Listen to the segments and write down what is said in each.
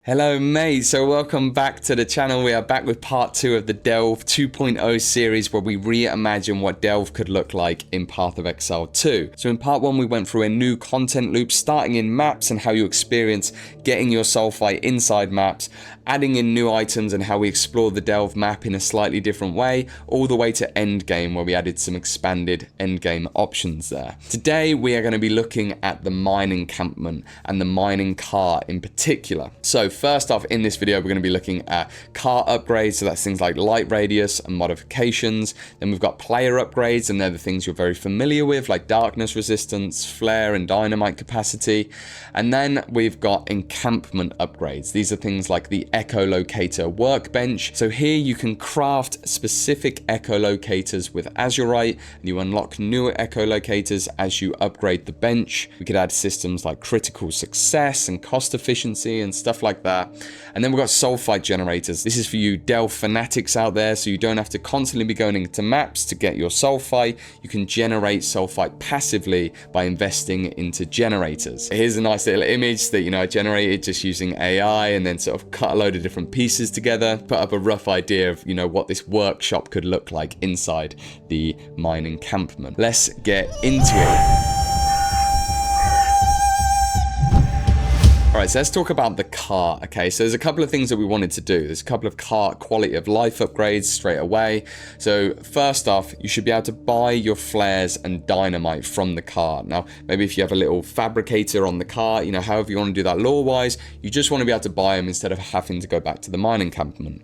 Hello mate, so welcome back to the channel. We are back with part 2 of the Delve 2.0 series where we reimagine what Delve could look like in Path of Exile 2. So in part 1 we went through a new content loop starting in maps and how you experience getting your sulfite inside maps, adding in new items and how we explore the Delve map in a slightly different way, all the way to endgame where we added some expanded endgame options there. Today we are going to be looking at the mine encampment and the mining car in particular. So first off, in this video we're going to be looking at car upgrades, so that's things like light radius and modifications. Then we've got player upgrades, and they're the things you're very familiar with, like darkness resistance, flare and dynamite capacity. And then we've got encampment upgrades. These are things like the echolocator workbench. So here you can craft specific echolocators with azurite, and you unlock newer echolocators as you upgrade the bench. We could add systems like critical success and cost efficiency and stuff like that. And then we've got sulfite generators. This is for you Delve fanatics out there, so you don't have to constantly be going into maps to get your sulfite. You can generate sulfite passively by investing into generators. Here's a nice little image that I generated just using AI, and then sort of cut a load of different pieces together, put up a rough idea of what this workshop could look like inside the mine encampment. Let's get into it. Alright, so let's talk about the car, okay? So there's a couple of things that we wanted to do. There's a couple of car quality of life upgrades straight away. So first off, you should be able to buy your flares and dynamite from the car. Now, maybe if you have a little fabricator on the car, however you want to do that lore-wise, you just want to be able to buy them instead of having to go back to the mine encampment.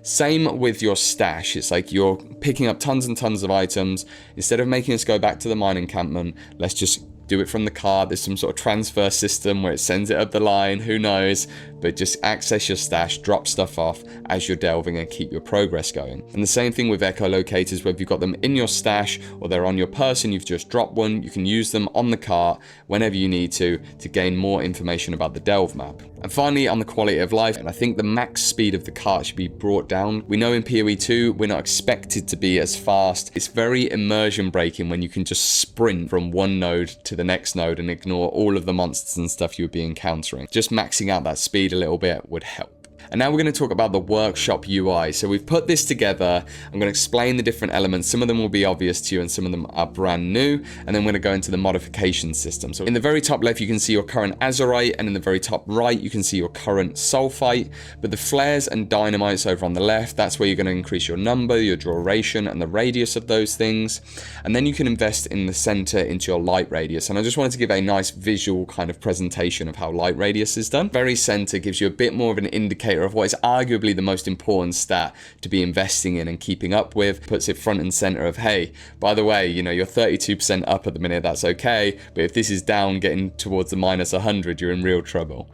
Same with your stash. It's like you're picking up tons and tons of items. Instead of making us go back to the mine encampment, let's just do it from the car. There's some sort of transfer system where it sends it up the line, who knows, but just access your stash, drop stuff off as you're delving and keep your progress going. And the same thing with echolocators, whether you've got them in your stash or they're on your person, you've just dropped one, you can use them on the cart whenever you need to gain more information about the Delve map. And finally, on the quality of life, and I think the max speed of the cart should be brought down. We know in PoE 2, we're not expected to be as fast. It's very immersion breaking when you can just sprint from one node to the next node and ignore all of the monsters and stuff you would be encountering. Just maxing out that speed a little bit would help. And now we're going to talk about the workshop UI. So we've put this together. I'm going to explain the different elements. Some of them will be obvious to you and some of them are brand new. And then we're going to go into the modification system. So in the very top left, you can see your current azurite, and in the very top right, you can see your current sulfite. But the flares and dynamites over on the left, that's where you're going to increase your number, your duration, and the radius of those things. And then you can invest in the center into your light radius. And I just wanted to give a nice visual kind of presentation of how light radius is done. Very center gives you a bit more of an indicator of what is arguably the most important stat to be investing in and keeping up with. Puts it front and center of, hey, by the way, you're 32% up at the minute, that's okay, but if this is down getting towards the minus 100, you're in real trouble.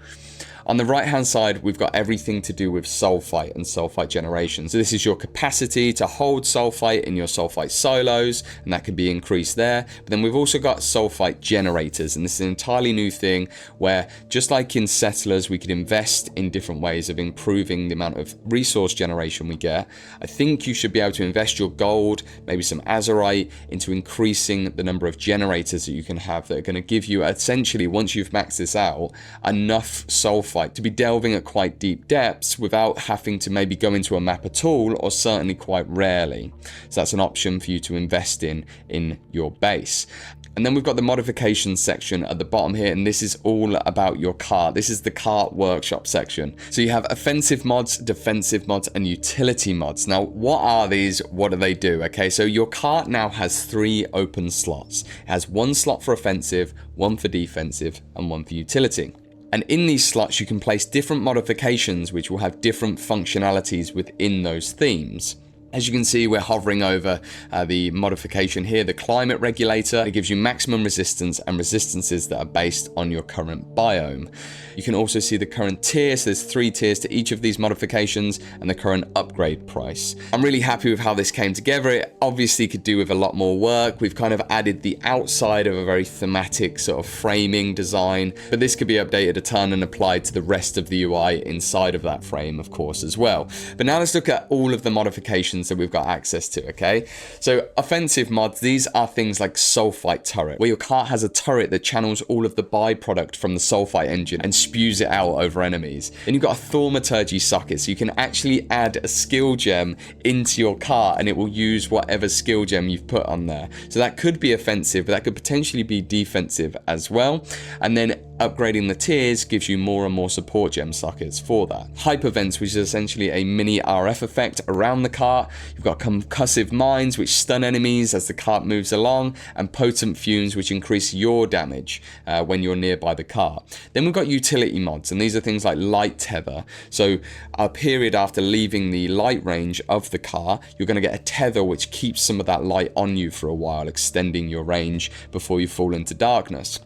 On the right hand side, we've got everything to do with sulfite and sulfite generation. So this is your capacity to hold sulfite in your sulfite silos, and that can be increased there. But then we've also got sulfite generators, and this is an entirely new thing where, just like in settlers, we could invest in different ways of improving the amount of resource generation we get. I think you should be able to invest your gold, maybe some azurite, into increasing the number of generators that you can have that are going to give you, essentially, once you've maxed this out, enough sulfite to be delving at quite deep depths without having to maybe go into a map at all, or certainly quite rarely. So that's an option for you to invest in your base. And then we've got the modifications section at the bottom here, and this is all about your cart. This is the cart workshop section. So you have offensive mods, defensive mods, and utility mods. Now, what are these? What do they do? Okay, so your cart now has 3 open slots. It has 1 slot for offensive, 1 for defensive, and 1 for utility. And in these slots, you can place different modifications which will have different functionalities within those themes. As you can see, we're hovering over the modification here, the climate regulator. It gives you maximum resistance and resistances that are based on your current biome. You can also see the current tier, so there's 3 tiers to each of these modifications, and the current upgrade price. I'm really happy with how this came together. It obviously could do with a lot more work. We've kind of added the outside of a very thematic sort of framing design, but this could be updated a ton and applied to the rest of the UI inside of that frame, of course, as well. But now let's look at all of the modifications weapons that we've got access to, okay? So offensive mods, these are things like Sulfite Turret, where your cart has a turret that channels all of the byproduct from the Sulfite engine and spews it out over enemies. Then you've got a Thaumaturgy socket, so you can actually add a skill gem into your cart and it will use whatever skill gem you've put on there. So that could be offensive, but that could potentially be defensive as well. And then upgrading the tiers gives you more and more support gem sockets for that. Hyper Vents, which is essentially a mini RF effect around the cart. You've got concussive mines, which stun enemies as the cart moves along, and potent fumes, which increase your damage when you're nearby the cart. Then we've got utility mods, and these are things like light tether. So a period after leaving the light range of the car, you're going to get a tether which keeps some of that light on you for a while, extending your range before you fall into darkness.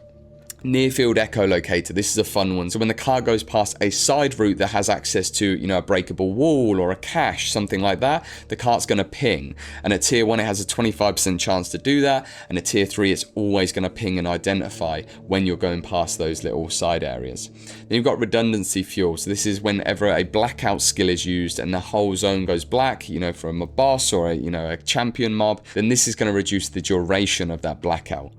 Near field echolocator, this is a fun one. So when the car goes past a side route that has access to, you know, a breakable wall or a cache, something like that, the cart's going to ping. And at tier 1 it has a 25% chance to do that, and at tier 3 it's always going to ping and identify when you're going past those little side areas. Then you've got redundancy fuel. So this is whenever a blackout skill is used and the whole zone goes black, you know, from a boss or a champion mob, then this is going to reduce the duration of that blackout.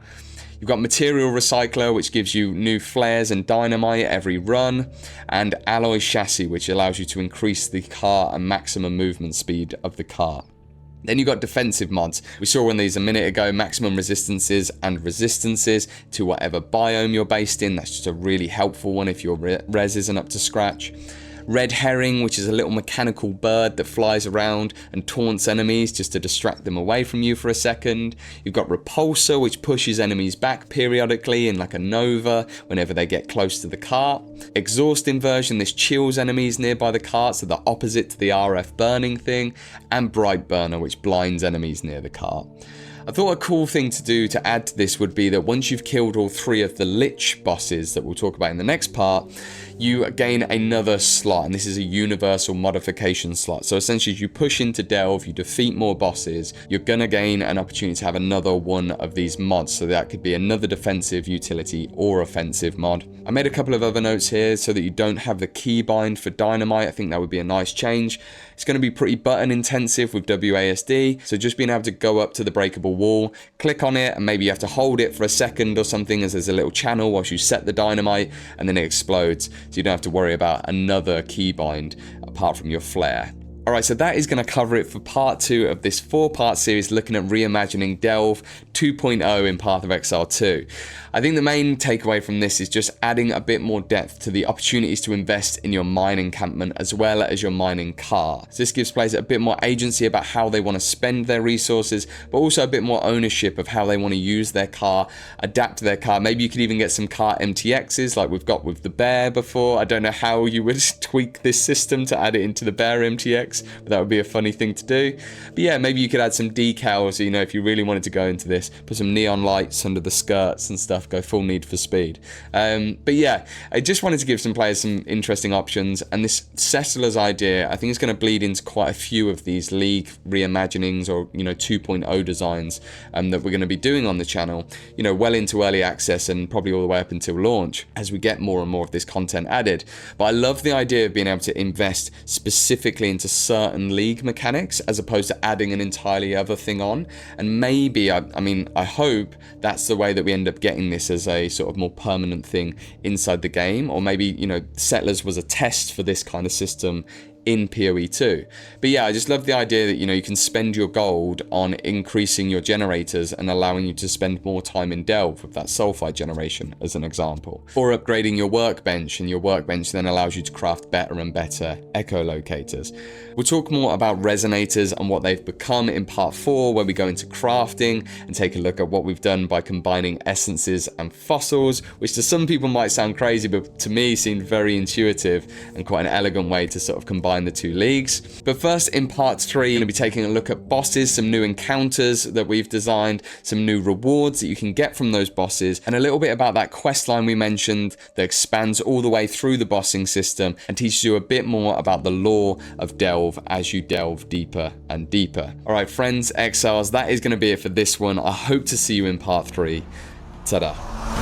You've got Material Recycler, which gives you new flares and dynamite every run, and Alloy Chassis, which allows you to increase the car and maximum movement speed of the car. Then you've got defensive mods. We saw one of these a minute ago, maximum resistances and resistances to whatever biome you're based in. That's just a really helpful one if your res isn't up to scratch. Red Herring, which is a little mechanical bird that flies around and taunts enemies just to distract them away from you for a second. You've got Repulsor, which pushes enemies back periodically in like a nova whenever they get close to the cart. Exhaust Inversion, this chills enemies nearby the cart, so the opposite to the RF burning thing. And Bright Burner, which blinds enemies near the cart. I thought a cool thing to do to add to this would be that once you've killed all 3 of the Lich bosses that we'll talk about in the next part, you gain another slot, and this is a universal modification slot. So essentially, as you push into Delve, you defeat more bosses, you're gonna gain an opportunity to have another one of these mods. So that could be another defensive utility or offensive mod. I made a couple of other notes here so that you don't have the keybind for dynamite. I think that would be a nice change. It's going to be pretty button intensive with WASD, so just being able to go up to the breakable wall, click on it, and maybe you have to hold it for a second or something as there's a little channel whilst you set the dynamite, and then it explodes, so you don't have to worry about another keybind apart from your flare. Alright, so that is going to cover it for part 2 of this 4-part series looking at reimagining Delve 2.0 in Path of Exile 2. I think the main takeaway from this is just adding a bit more depth to the opportunities to invest in your mine encampment as well as your mining car. So this gives players a bit more agency about how they want to spend their resources, but also a bit more ownership of how they want to use their car, adapt to their car. Maybe you could even get some car MTXs like we've got with the Bear before. I don't know how you would tweak this system to add it into the Bear MTX, but that would be a funny thing to do. But yeah, maybe you could add some decals, you know, if you really wanted to go into this, put some neon lights under the skirts and stuff, go full Need for Speed. But yeah, I just wanted to give some players some interesting options, and this Settlers idea I think is going to bleed into quite a few of these League reimaginings or, you know, 2.0 designs that we're going to be doing on the channel, you know, well into early access and probably all the way up until launch as we get more and more of this content added. But I love the idea of being able to invest specifically into certain League mechanics as opposed to adding an entirely other thing on, and maybe I hope that's the way that we end up getting this as a sort of more permanent thing inside the game, or maybe, you know, Settlers was a test for this kind of system in PoE 2. But yeah, I just love the idea that, you know, you can spend your gold on increasing your generators and allowing you to spend more time in Delve with that sulfide generation as an example, or upgrading your workbench, and your workbench then allows you to craft better and better echolocators. We'll talk more about Resonators and what they've become in part 4, where we go into crafting and take a look at what we've done by combining essences and fossils, which to some people might sound crazy, but to me seemed very intuitive and quite an elegant way to sort of combine the 2 leagues. But first, in part 3, we're going to be taking a look at bosses, some new encounters that we've designed, some new rewards that you can get from those bosses, and a little bit about that quest line we mentioned that expands all the way through the bossing system and teaches you a bit more about the lore of Delve as you delve deeper and deeper. Alright friends, exiles, that is going to be it for this one. I hope to see you in part 3. Ta-da.